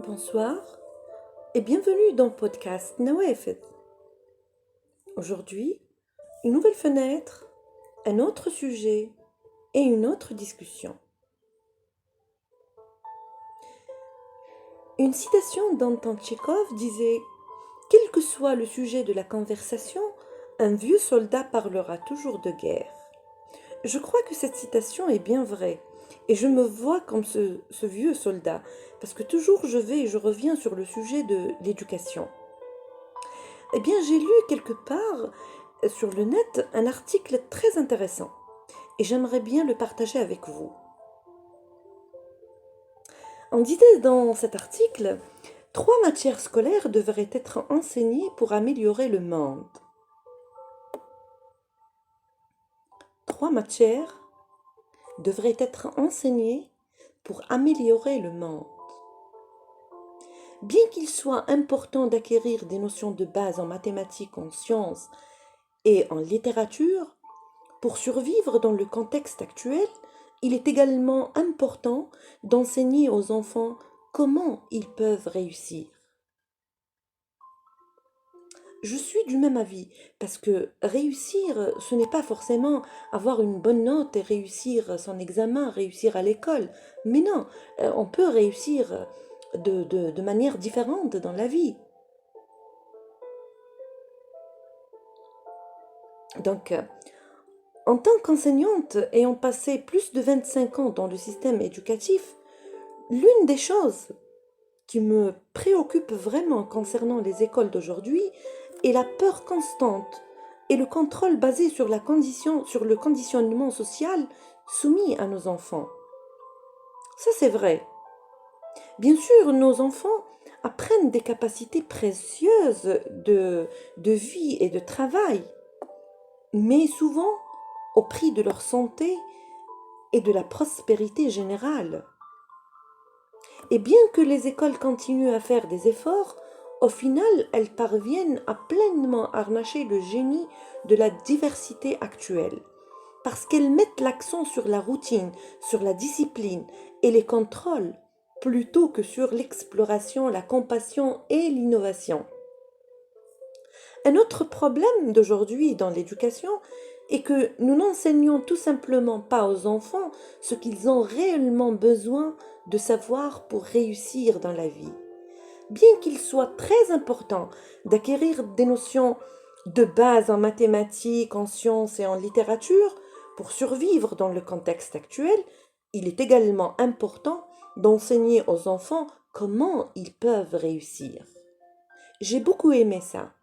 Bonsoir et bienvenue dans le podcast Nawafed. Aujourd'hui, une nouvelle fenêtre, un autre sujet et une autre discussion. Une citation d'Anton Tchekhov disait: quel que soit le sujet de la conversation, un vieux soldat parlera toujours de guerre. Je crois que cette citation est bien vraie et je me vois comme ce vieux soldat parce que toujours je vais et je reviens sur le sujet de l'éducation. Eh bien, j'ai lu quelque part sur le net un article très intéressant et j'aimerais bien le partager avec vous. On disait dans cet article, 3 matières scolaires devraient être enseignées pour améliorer le monde. 3 matières devraient être enseignées pour améliorer le monde. Bien qu'il soit important d'acquérir des notions de base en mathématiques, en sciences et en littérature, pour survivre dans le contexte actuel, il est également important d'enseigner aux enfants comment ils peuvent réussir. Je suis du même avis, parce que réussir, ce n'est pas forcément avoir une bonne note et réussir son examen, réussir à l'école. Mais non, on peut réussir de manière différente dans la vie. Donc, en tant qu'enseignante ayant passé plus de 25 ans dans le système éducatif, l'une des choses qui me préoccupe vraiment concernant les écoles d'aujourd'hui est la peur constante et le contrôle basé sur sur le conditionnement social soumis à nos enfants. Ça, c'est vrai. Bien sûr, nos enfants apprennent des capacités précieuses de vie et de travail, mais souvent au prix de leur santé et de la prospérité générale. Et bien que les écoles continuent à faire des efforts, au final, elles parviennent à pleinement harnacher le génie de la diversité actuelle, parce qu'elles mettent l'accent sur la routine, sur la discipline et les contrôles, plutôt que sur l'exploration, la compassion et l'innovation. Un autre problème d'aujourd'hui dans l'éducation est que nous n'enseignons tout simplement pas aux enfants ce qu'ils ont réellement besoin de savoir pour réussir dans la vie. Bien qu'il soit très important d'acquérir des notions de base en mathématiques, en sciences et en littérature pour survivre dans le contexte actuel, il est également important d'enseigner aux enfants comment ils peuvent réussir. J'ai beaucoup aimé ça.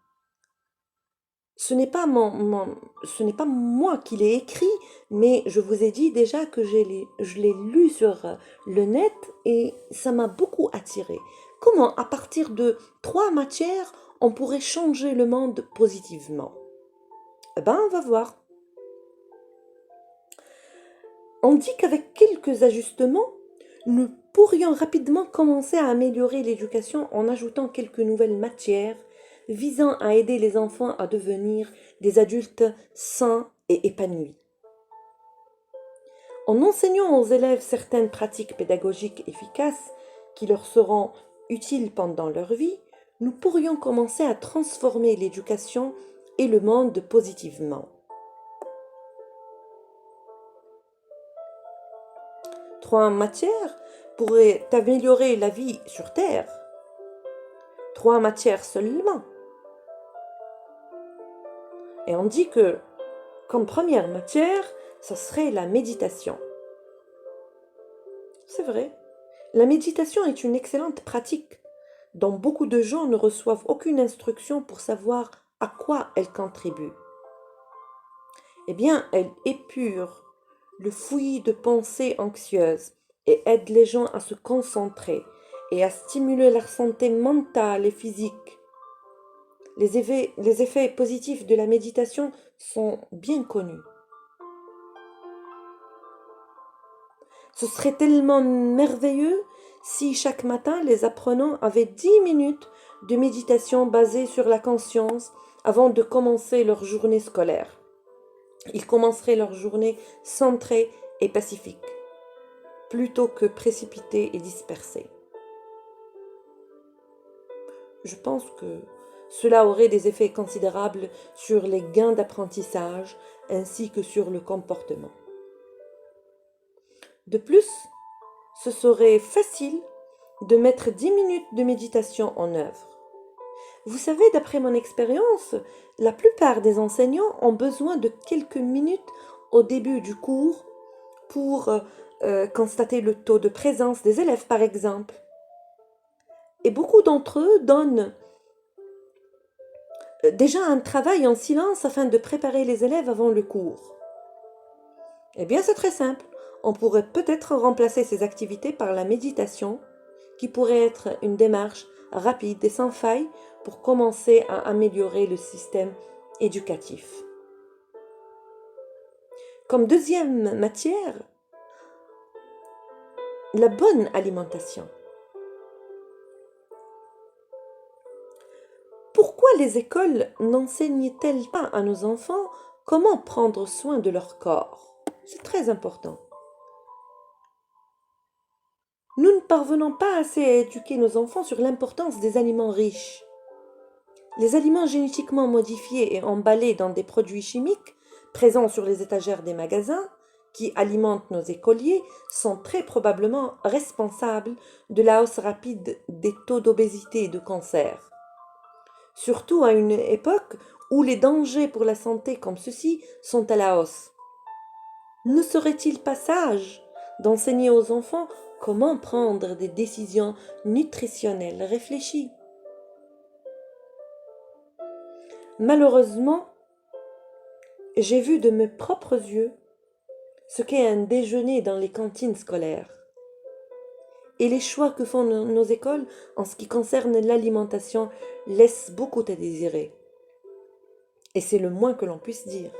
Ce n'est pas moi qui l'ai écrit, mais je vous ai dit déjà que je l'ai lu sur le net et ça m'a beaucoup attiré. Comment, à partir de 3 matières, on pourrait changer le monde positivement? Eh ben, on va voir. On dit qu'avec quelques ajustements, nous pourrions rapidement commencer à améliorer l'éducation en ajoutant quelques nouvelles matières visant à aider les enfants à devenir des adultes sains et épanouis. En enseignant aux élèves certaines pratiques pédagogiques efficaces qui leur seront utiles pendant leur vie, nous pourrions commencer à transformer l'éducation et le monde positivement. 3 matières pourraient améliorer la vie sur Terre. 3 matières seulement. Et on dit que, comme première matière, ça serait la méditation. C'est vrai. La méditation est une excellente pratique dont beaucoup de gens ne reçoivent aucune instruction pour savoir à quoi elle contribue. Eh bien, elle épure le fouillis de pensées anxieuses et aide les gens à se concentrer et à stimuler leur santé mentale et physique. Les effets positifs de la méditation sont bien connus. Ce serait tellement merveilleux si chaque matin les apprenants avaient 10 minutes de méditation basée sur la conscience avant de commencer leur journée scolaire. Ils commenceraient leur journée centrée et pacifique, plutôt que précipitée et dispersée. je pense que cela aurait des effets considérables sur les gains d'apprentissage ainsi que sur le comportement. De plus, ce serait facile de mettre 10 minutes de méditation en œuvre. Vous savez, d'après mon expérience, la plupart des enseignants ont besoin de quelques minutes au début du cours pour constater le taux de présence des élèves, par exemple. Et beaucoup d'entre eux donnent déjà un travail en silence afin de préparer les élèves avant le cours. Eh bien, c'est très simple. On pourrait peut-être remplacer ces activités par la méditation, qui pourrait être une démarche rapide et sans faille pour commencer à améliorer le système éducatif. Comme deuxième matière, la bonne alimentation. Pourquoi les écoles n'enseignent-elles pas à nos enfants comment prendre soin de leur corps? C'est très important. Nous ne parvenons pas assez à éduquer nos enfants sur l'importance des aliments riches. Les aliments génétiquement modifiés et emballés dans des produits chimiques présents sur les étagères des magasins qui alimentent nos écoliers sont très probablement responsables de la hausse rapide des taux d'obésité et de cancer. Surtout à une époque où les dangers pour la santé comme ceux-ci sont à la hausse. Ne serait-il pas sage d'enseigner aux enfants comment prendre des décisions nutritionnelles réfléchies? Malheureusement, j'ai vu de mes propres yeux ce qu'est un déjeuner dans les cantines scolaires. Et les choix que font nos écoles en ce qui concerne l'alimentation laissent beaucoup à désirer. Et c'est le moins que l'on puisse dire.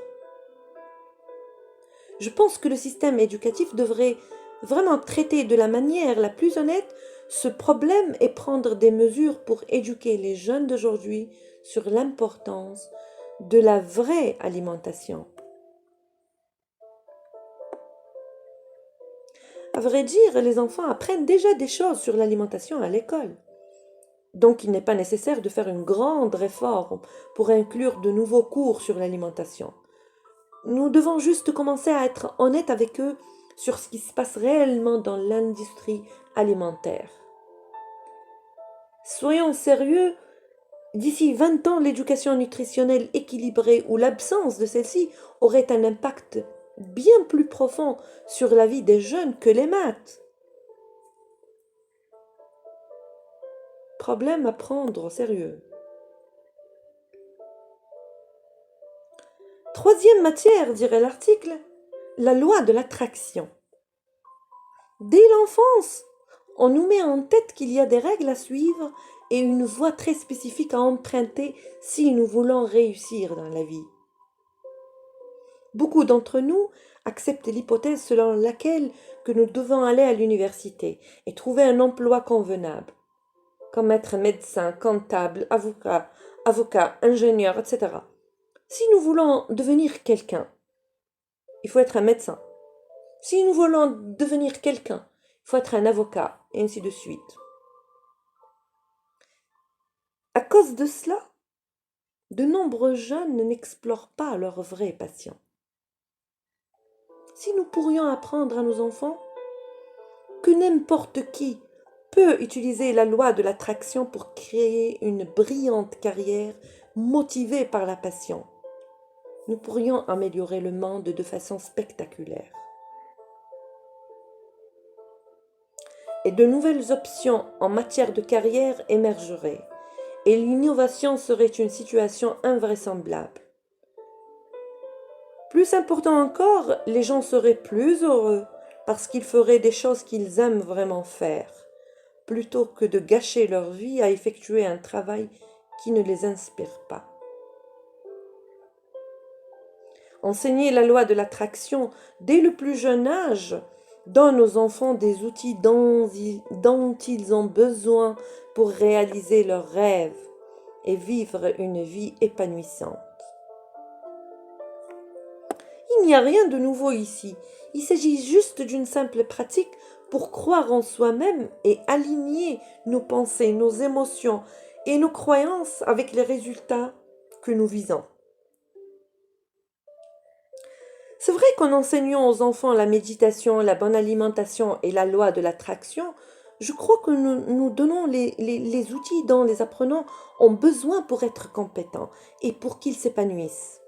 Je pense que le système éducatif devrait vraiment traiter de la manière la plus honnête ce problème et prendre des mesures pour éduquer les jeunes d'aujourd'hui sur l'importance de la vraie alimentation. À vrai dire, les enfants apprennent déjà des choses sur l'alimentation à l'école. Donc il n'est pas nécessaire de faire une grande réforme pour inclure de nouveaux cours sur l'alimentation. Nous devons juste commencer à être honnêtes avec eux sur ce qui se passe réellement dans l'industrie alimentaire. Soyons sérieux, d'ici 20 ans, l'éducation nutritionnelle équilibrée ou l'absence de celle-ci aurait un impact bien plus profond sur la vie des jeunes que les maths. Problème à prendre au sérieux. Troisième matière, dirait l'article, la loi de l'attraction. Dès l'enfance, on nous met en tête qu'il y a des règles à suivre et une voie très spécifique à emprunter si nous voulons réussir dans la vie. Beaucoup d'entre nous acceptent l'hypothèse selon laquelle que nous devons aller à l'université et trouver un emploi convenable, comme être médecin, comptable, avocat, ingénieur, etc. Si nous voulons devenir quelqu'un, il faut être un médecin. Si nous voulons devenir quelqu'un, il faut être un avocat, et ainsi de suite. À cause de cela, de nombreux jeunes n'explorent pas leur vraie passion. Si nous pourrions apprendre à nos enfants que n'importe qui peut utiliser la loi de l'attraction pour créer une brillante carrière motivée par la passion, nous pourrions améliorer le monde de façon spectaculaire. Et de nouvelles options en matière de carrière émergeraient, et l'innovation serait une situation invraisemblable. Plus important encore, les gens seraient plus heureux parce qu'ils feraient des choses qu'ils aiment vraiment faire, plutôt que de gâcher leur vie à effectuer un travail qui ne les inspire pas. Enseigner la loi de l'attraction dès le plus jeune âge donne aux enfants des outils dont ils ont besoin pour réaliser leurs rêves et vivre une vie épanouissante. Il n'y a rien de nouveau ici. Il s'agit juste d'une simple pratique pour croire en soi-même et aligner nos pensées, nos émotions et nos croyances avec les résultats que nous visons. C'est vrai qu'en enseignant aux enfants la méditation, la bonne alimentation et la loi de l'attraction, je crois que nous donnons les outils dont les apprenants ont besoin pour être compétents et pour qu'ils s'épanouissent.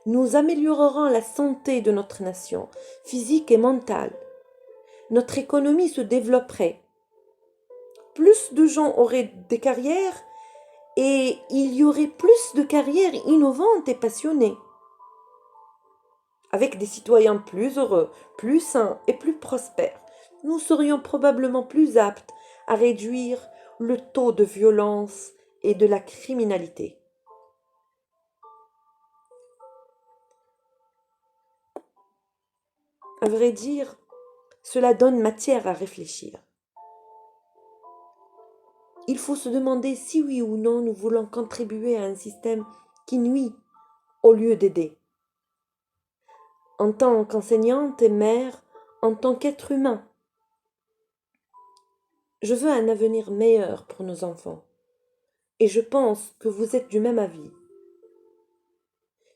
Nous améliorerons la santé de notre nation, physique et mentale. Notre économie se développerait. Plus de gens auraient des carrières et il y aurait plus de carrières innovantes et passionnées, avec des citoyens plus heureux, plus sains et plus prospères. Nous serions probablement plus aptes à réduire le taux de violence et de la criminalité. À vrai dire, cela donne matière à réfléchir. Il faut se demander si oui ou non nous voulons contribuer à un système qui nuit au lieu d'aider. En tant qu'enseignante et mère, en tant qu'être humain, je veux un avenir meilleur pour nos enfants. Et je pense que vous êtes du même avis.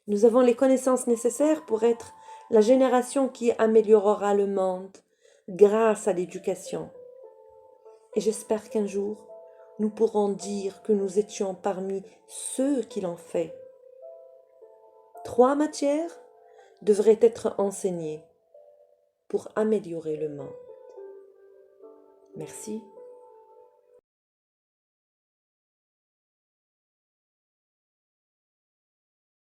Nous avons les connaissances nécessaires pour être la génération qui améliorera le monde grâce à l'éducation. Et j'espère qu'un jour, nous pourrons dire que nous étions parmi ceux qui l'ont fait. 3 matières devraient être enseignées pour améliorer le monde. Merci.